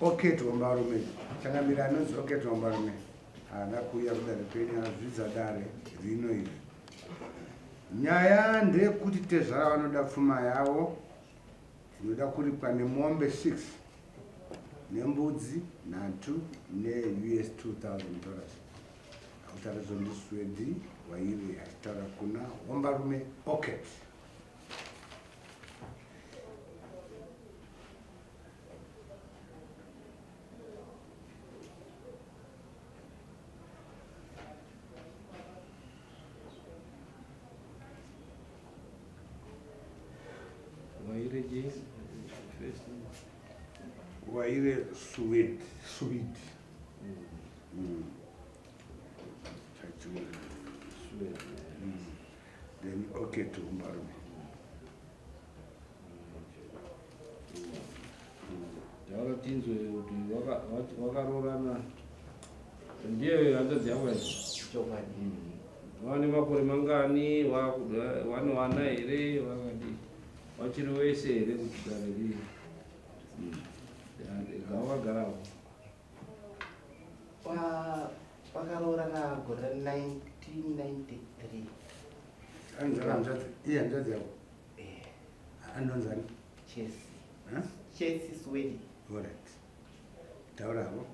oketi wambarume changamira anonzi oketi wambarume haana kuuya kudare penyu azvidza dare rino iri. Nyaya ndeyekuti tezvara vanoda pfuma yavo inoda kuripwa nemombe 6 nembudzi 2 ne$US $2,000. Autarizwa ndiswedi wairi achitaura kuna wambarume oketi. Waire Swede. Then okay to Mbarume. Java teams wakarorana ndiye hanzvadzi yangu vane makore mangani vanowana here vakati wachiri wese here kuti dare rii gavagarawo wakarorana gore 1993 hanzvadzi yavo anonzani Chelsea Sweden. Alright. Tauravo.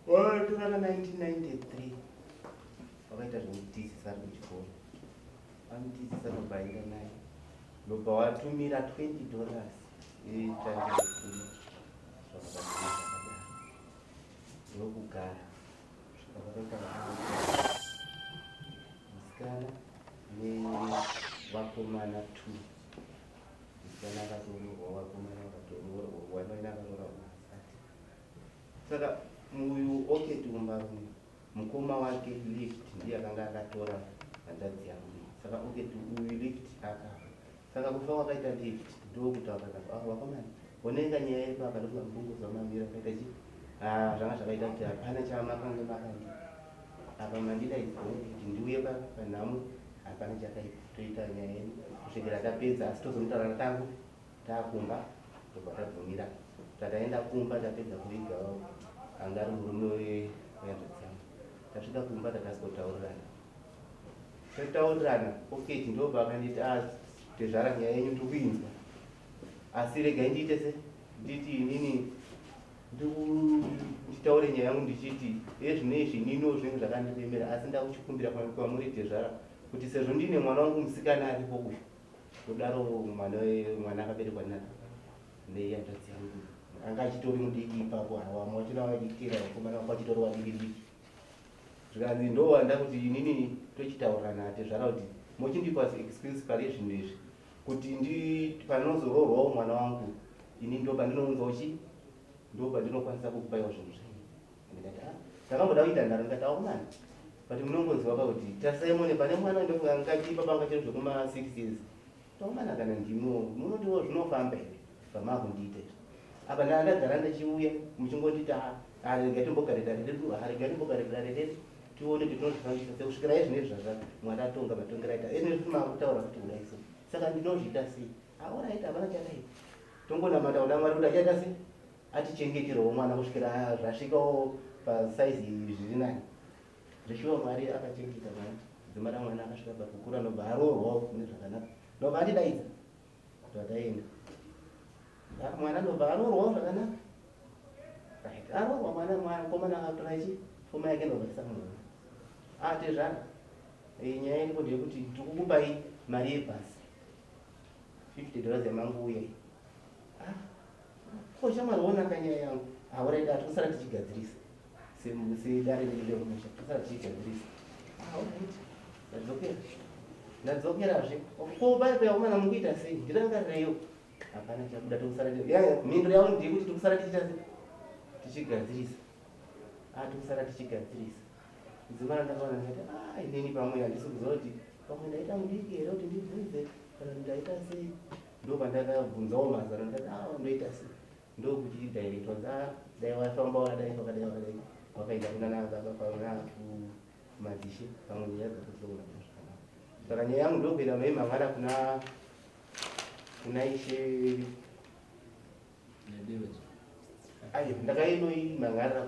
Turana 1993. Wakaita zvekutizisa kuchikoro. Vanotizisa nobainda naye. Ndobva watumira $20. Ndokugara. Musikana nevakomana 2. Saka muyu oketi Mbarume mukoma wake lift ndiye akanga akatora hanzvadzi yangu. Saka oketi uyu lift akafa. Saka kufa wakaita lift ndokuti wakati wakomana onenga nyaya yedu akadoka mbunguzo mamira kaita chi zvanga zvakaita kuti hapana chamakanga makandi apa mandida izoti ndiuye panhamo hapana chakaitoita nyaya yedu kusvikira tapedza asi tozomutarana tangu takumba tobva tabvumira tataenda kumba tapedza kuvigawo anga ari murume wehanzvadzi yangu tasvika kumba tataurirana oketi ndobva akanditi tezvara nyaya yenyu ndikuinzwa asi regai ndiite se nditi inini nditaure nyaya yangu ndichiti ezvinezvi ininiwo zvinenge zvakandipemera asi ndakuchikumbira kwamuri tezvara kuti sezvo ndine mwana wangu musikana aripo uyu kudaro mwana akaberekwa nehanzvadzi yangu anga achitori mudiki ipapo hawamwatina wadikira vakomana wako achitori wadiki zvikanzi ndowanda kuti inini tochitaurana tezvara kuti mochindipa excuse pari zvinhu izvi kuti panozororwawo mwana wangu ini ndoba ndinonzochi ndoba ndinokwanisa kukupaiwa zvinhu zvenyu ndikati ndakamboda kuita nharo ndikati aumana but munongonziwa kuti tasaimone pane mwana ndoangachipa panga chero zvekuma 6 years taumana kana ndimo munondiwo zvinofamba here pamakundiite apa ndandagara ndachiuya muchingonditi regatimbogarira redu regatimbogarira redu tione kuti tinozvifambisa sekusvikira izvinezvi zvazva mwana atonga matongero aita ezvinezvi makutaura kuti kudaiso saka ndinozviita sei aoraita hapana chakaita tongonamata kuna mwari kuti achaita sei atichengeterawo mwana kusvikira zvasvikawo pasaizi zviri nani zvishuwa mwari akachengeta mwana dzima ramwana akasvika pakukura nobva arorwawo kune zvakanaka nobva andidaidza zvataenda mwana nobva arorwawo zvakanaka arorwa mukomana akatora ichi pfuma yake nobva tisamunhu tezvara nyaya yeniko ndeyekuti tikukupai mari yebhasi $50 yamangu uyai koshamwari wonaka nyaya yangu auraida tosara tichigadzirisa sedare neilemusha tosara tichigadzirisa ndadzokerazve kobaipaiomana mukuita sei ndirangarireyo hapana chabuda tokusara mhinduro yavo ndeyekuti tokusara tichigadzirisa tokusara tichigadzirisa dzimara ndakaona ndikati inini pamwe handisi kuziva kuti pamwe ndaita mudiki here kuti ndibvunze kana ndaita sei ndopandakabvunzawo mazano ndikati ndoita sei ndokuti director dai wafamba wadai wakadai wakaita kunana baba pamwe kumadzishe pamwe nyaya dzakuzogona zvakanaka saka nyaya yangu ndokuenda maimhangana kuna ishe Ayo, ndakainoimang'arira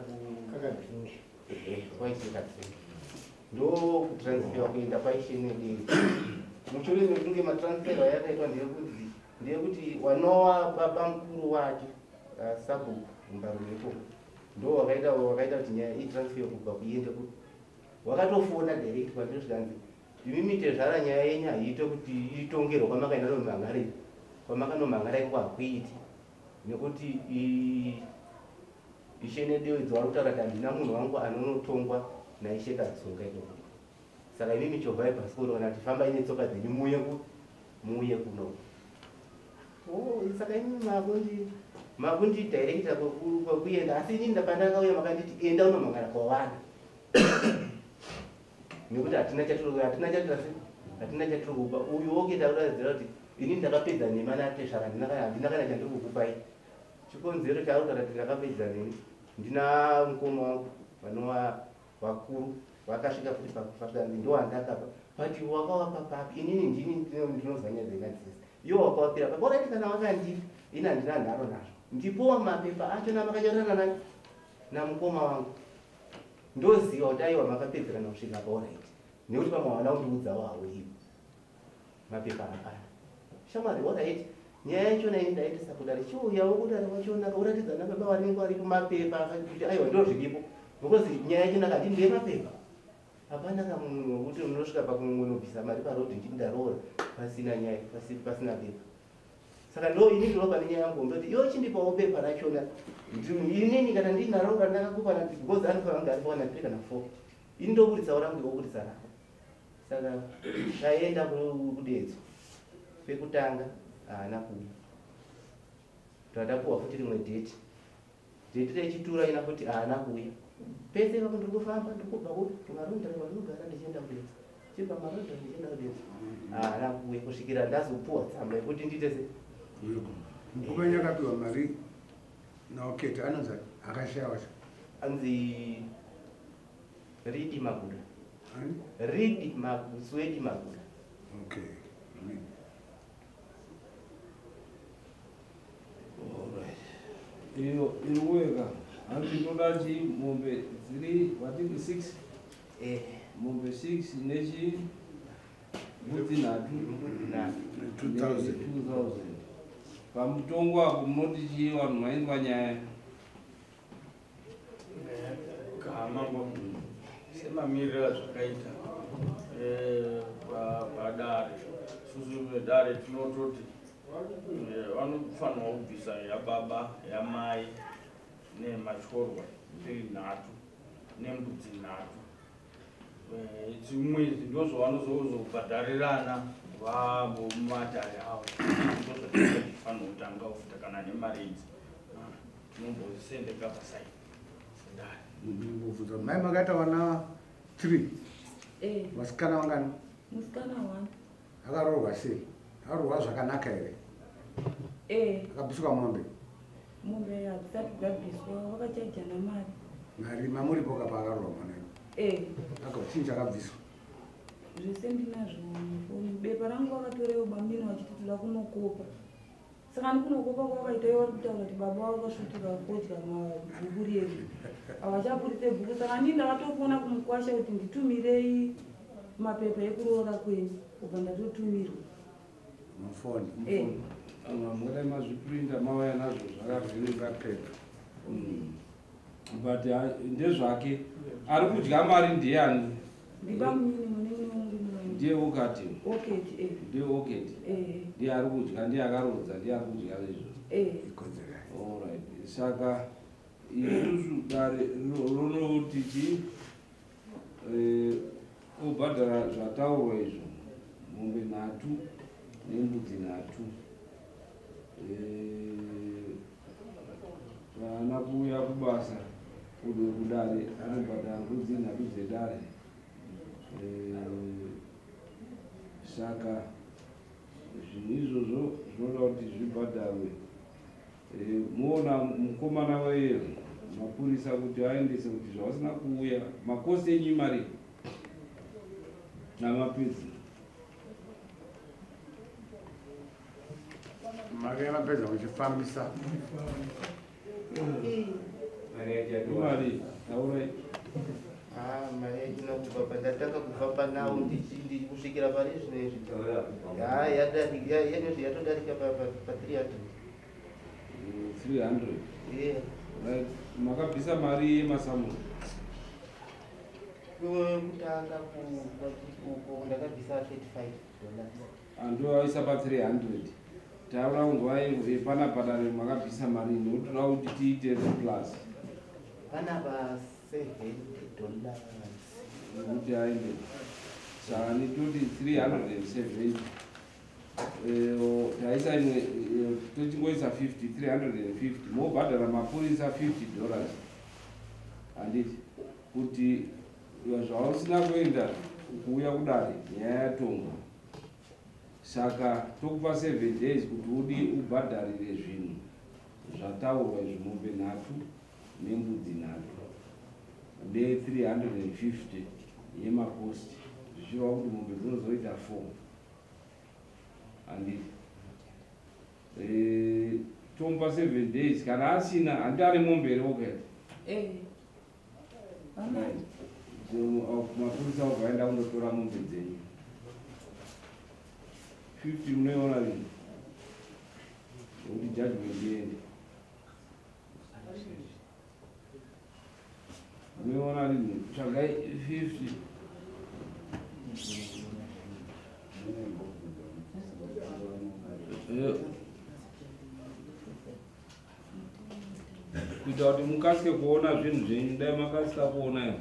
kwaisikatsini ndo kutransfera kuenda paishenedei mushure mekunge matransfera yakaitwa ndeyekuti wanowa baba mukuru wacho sabhuku mbarumepo ndo wakaita kuti nyaya itransfer kubva kuiende kuti wakatofona direct kwandiri zvikanzi imimite zvara nyaya yenyu haiite kuti itongerwa kwamakaenda nomang'arira kwamakanomang'ara iko hakuiti nekuti ishenedewedzi wari kutaura kuti handina munhu wangu anonotongwa naishe katsunga ikoko saka imi michovha yebhasikoro kana kuti fambai netsoka dzenyu muuye kuno saka imi makundidirekta kwekuenda asi inini pandakauya makanditi enda unomang'ara kwawanda nekuti hatina chatiri kupa uyu wokenda kuratidza kuti ini ndakapedza nema nateshara handina kana chandiri kukupai chikonzero chaari kutaura kuti ndakapedza neni ndina mukoma wangu vanova vakuru vakasvika futi pakufatanzi ndowandakapa but wakawapa papi inini ndinozanya dzenadzisa iwo wakawapira papi oraiti kana wakandipa ini handina nharo nazvo ndipowa mapepa acho namakanyarana nani namukoma wangu ndoziva kuti aiwa makapedzerana kusvika paoraiti nekuti pamwe hawana kundiudzawo hauiwo mapepa akana shamwari oraiti nyaya yachona ini ndaitisa kudari chiuyawo kudari wachona kauratidzana baba vanenge vari kumapepa kuti aiwa ndo zviripo because nyaya yachona kati ndemapepa hapana kamunhu wokuti unosvika pakunobvisa mari parodhi ndindaroora pasina nyaya pasina pepa saka ndo ini ndinopa nenyaya yangu ndoti iwo chindipawo pepa rachona inini kana ndinaro kana ndakakupa because anofanira ari pawana 3 kana 4 ini ndoburitsawo rangu iwoburitsa rako saka ndaenda kudedzo pekutanga haana kuuya tadapuwa futi rimwe dheti rechitura ina kuti haana kuuya pese papo ndiri kufamba ndikubva kumarondhera vanogara ndichienda kudedza chibva marondhera ndichienda kudedza haana kuuya kusvikira ndazopuwa tsamba yekuti ndite se mukoma yakapiwa mari naoketa anonzi akashayawa anzi ridi maguda ridi swedi maguda okay iyo iriweka hanzi ndodachi mombe dziri watini 6 mombe 6 nechi mbudzi nhatu 2000 pamutongo apo munoti chii vanhu maindwa nyaya kahamambo semamirira zvakaita padare susu vedare tinototi vanofanirwa kubvisa yababa yamai nemachorwa mbiri nhatu nembudzi nhatu dzimwe ndozvavanozobhadharirana vavo mumatare avo ndozvatifanira kutanga kufuta kana nemaredzi tinombozisendeka pasaidi sedare mai makaita vana 3 vasikana vangani musikana 1 akaroorwa sei akaroorwa zvakanaka here akabviswa mombe hadzisati dzabviswa vakachajana mari mamuripo kapa akaroorwa mwana akachini chakabviswa zvese ndinazvo bepa rangu vakatorewo bambino vachiti toda kunokopa saka ndikunokopa kwakaitayo vari kutaura kuti baba vavo vasvutika kodya mabhuku redu havachaburitse bhuku saka ndii ndakatofona kumukwasha kuti nditumirei mapepa ekuroora kwenyu ubva ndatotumirwa mafoni mangada mazviprinda mauya nazvo zvakavhinika pepa but ndezvake ari kudya mari ndiani ndibamunyini munenge ndiye okati ndiye oketi oketi ndiye ari kudya ndiye akarodza ndiye ari kudya izvo alright saka isusu dare ronoti chi obhadhara zvataurwa izvo mombe nhatu nembudzi nhatu vana kuuya kubasa kudare anobhadhara mbudzi nhatu dzedare saka zvinhu izvozvo zvinoda kuti zvibhadharwe muona mukomana waye mapurisa kuti aendese kuti zvavasina kuuya makosi enyu mari namapedzi mari yamapedza kuchifambisa taurai mari yatinokubva pandatanga kubva panawo ndichikusvikira pari zvinezvi yatodarika pa300 right. Makabvisa mari yemasamu kutanga ndakabvisa $35 andoaisa pa300 taura kunzwai panapa dare makabvisa mari ndotoda kuti tiite plus panapa $70 kuti aende saka nitoti 370 taisa imwe tochingoisa 50 350 mobhadhara mapurisa $50 handiti kuti zvausina kuenda kuuya kudare nyaya yatonga saka tokupa 7 days kuti udi ubhadharire zvinhu zvataurwa zvimombe 3 nembudzi 3 nde350 yemakosti zvichireva kuti mombe dzinozoita 4 handiti tomupa 7 days kana asina handi ari mombere okaita mapurisa wabvaenda kundotora mombe dzenyu 50 munoiona rini kuti judgment iende munoiona rini tsvagai 50 kuita kuti mukasike kuona zvinhu zvenyu dai makasika kuona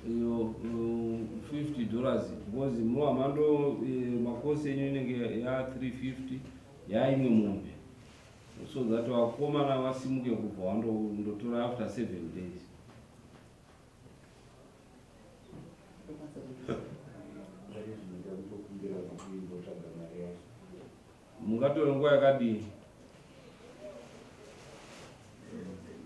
iyo $50 because munova mando makosi enyu inenge ya350 yaimwe mombe so that vakomana vasimuke kubva wandotora after 7 days mungatora nguva yakadini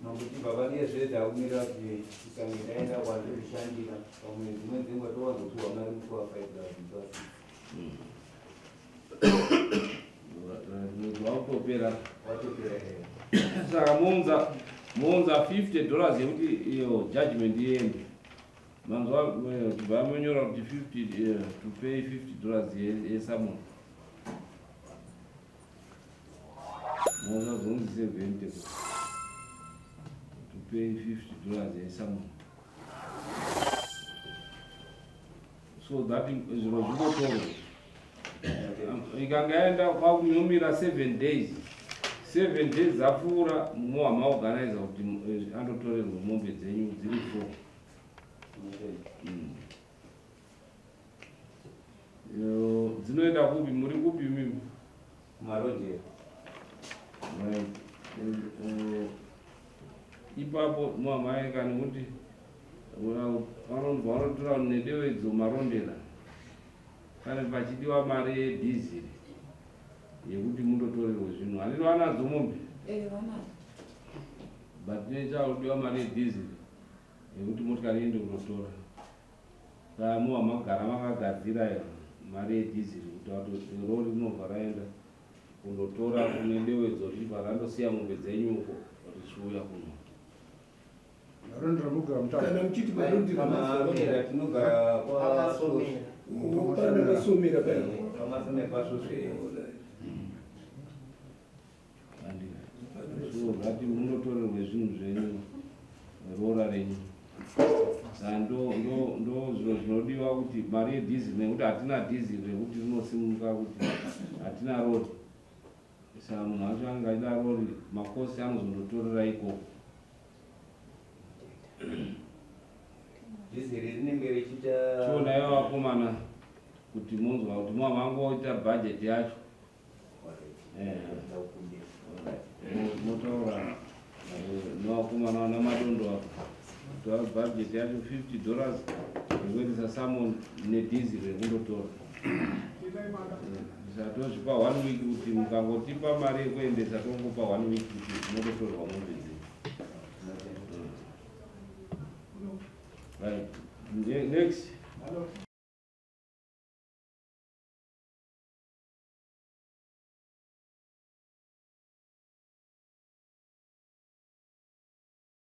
nokuti baba ndiyezveda kumira kuti tikangenaenda kwazvirishandira pamwe dzimwe dzenguva towanzopiwa mari mukuwa 5,000 wakutopera watopera saka mounza $50 yekuti iyo judgment iende manzwa tibva monyora kuti 50 to pay $50 yesamon mounza zonzi 70 to pay $50 yesamon so that zviro zvinotorwa ikanga yaenda kwakunyumira 7 days 7 days zapfuura mumwe wamaorganizer kuti andotorerwa mombe dzenyu dziri 4 dzinoenda kupi muri kupi mimi marondera ipapo mwamaekani kuti vanotora nedewedzo marondera pane pachidiwa mari yedhiziri yekuti mundotorerwe zvinhu handiti vanadzo mombe but nechaudiwa mari yedhiziri yekuti motikari iende kundotora saka muva magara makagadzira mari yedhiziri kuti rori rinobva raenda kundotora kune dewedzo richibva randosiya mombe dzenyu uko richiuya kuno marondera mugara mutaura kana muchiti marondera tinogara kwamasomera pamasomera pasosve so ngati munotorerwe zvinhu zvenyu rora renyu saka ndo zviro zvinodiwa kuti mari yedhiziri nekuti hatina dhiziri rekuti rinosimuka kuti hatina rori saka munhu wacho angaida rori makosi anozondotorera ikoko dhiziri rinenge richiita chionaiwo vakomana kuti munzwa kuti mwamangoita bhajeti yacho motaura nevakomana vana madondo apo tora bhajeti yacho $50 rekuendesa samon nedhiziri rekundotora satozvipa 1 week kuti mukangotipa mari yekuendesa tongopa 1 week kuti mototorwa mombe dzenyu right next